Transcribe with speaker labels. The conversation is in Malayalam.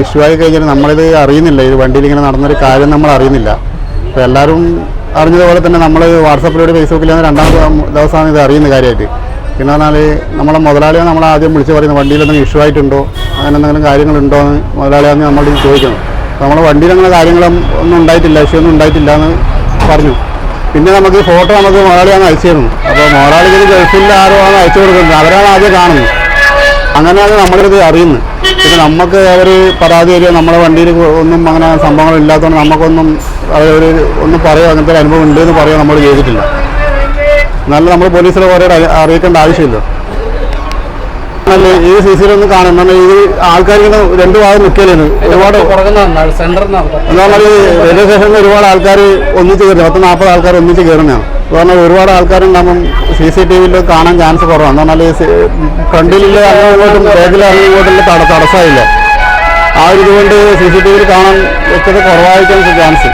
Speaker 1: ഇഷ്യൂ ആയി കഴിഞ്ഞാൽ നമ്മളിത് അറിയുന്നില്ല. ഈ വണ്ടിയിൽ ഇങ്ങനെ നടന്നൊരു കാര്യം നമ്മൾ അറിയുന്നില്ല. അപ്പോൾ എല്ലാവരും അറിഞ്ഞതുപോലെ തന്നെ നമ്മൾ വാട്സപ്പിലൂടെ ഫേസ്ബുക്കിലാണ് രണ്ടാമത്തെ ദിവസമാണ് ഇത് അറിയുന്ന കാര്യമായിട്ട്. പിന്നെ പറഞ്ഞാൽ നമ്മളെ മുതലാളിയെ നമ്മൾ ആദ്യം വിളിച്ച് പറയുന്നത് വണ്ടിയിൽ എന്തെങ്കിലും ഇഷ്യൂ ആയിട്ടുണ്ടോ, അങ്ങനെ എന്തെങ്കിലും കാര്യങ്ങളുണ്ടോ എന്ന് മുതലാളിയാണ് നമ്മൾ ചോദിക്കുന്നത്. അപ്പോൾ നമ്മളെ വണ്ടിയിൽ അങ്ങനെ കാര്യങ്ങളൊന്നും ഉണ്ടായിട്ടില്ല, ഇഷ്യൂ ഒന്നും ഉണ്ടായിട്ടില്ല എന്ന് പറഞ്ഞു. പിന്നെ നമുക്ക് ഫോട്ടോ നമുക്ക് മുതലാളിയാണ് അയച്ചു തരുന്നു. അപ്പോൾ മുതലാളിക്ക് ഗൾഫിൽ ആരോ ആണ് അയച്ചു കൊടുക്കുന്നത്, അവരാണ് ആദ്യം കാണുന്നത്. അങ്ങനെയാണ് നമ്മളിത് അറിയുന്നത്. പിന്നെ നമുക്ക് അവർ പരാതി തരിക, നമ്മളെ വണ്ടിയിൽ ഒന്നും അങ്ങനെ സംഭവങ്ങൾ ഇല്ലാത്തതുകൊണ്ട് നമുക്കൊന്നും അവർ ഒന്നും പറയുക, അങ്ങനത്തെ ഒരു അനുഭവം ഉണ്ട് എന്ന് പറയുക നമ്മൾ ചെയ്തിട്ടില്ല. എന്നാലും നമ്മൾ പോലീസിൽ കുറേ അറിയിക്കേണ്ട ആവശ്യമില്ല. ഈ സി സിയിലൊന്നും കാണും. ഈ ആൾക്കാർ ഇങ്ങനെ രണ്ടു ഭാഗം നിൽക്കലാണ്. ഒരുപാട് എന്താ പറഞ്ഞാൽ റെയിൽവേ സ്റ്റേഷനിൽ ഒരുപാട് ആൾക്കാർ ഒന്നിച്ച് കയറുന്നത്, 40 ആൾക്കാർ ഒന്നിച്ച് കയറുന്നതാണ്. പറഞ്ഞാൽ ഒരുപാട് ആൾക്കാരുണ്ടാകുമ്പം CCTVയിൽ കാണാൻ ചാൻസ് കുറവാണ്. എന്ന് പറഞ്ഞാൽ ഫ്രണ്ടിലുള്ള അങ്ങോട്ടും ഇങ്ങോട്ടും ബാക്കിൽ അങ്ങോട്ടുള്ള തടസ്സമായില്ല. ആ ഒരു ഇതുകൊണ്ട് CCTVയിൽ കാണാൻ വ്യക്തത കുറവായിരിക്കാൻ ചാൻസ്.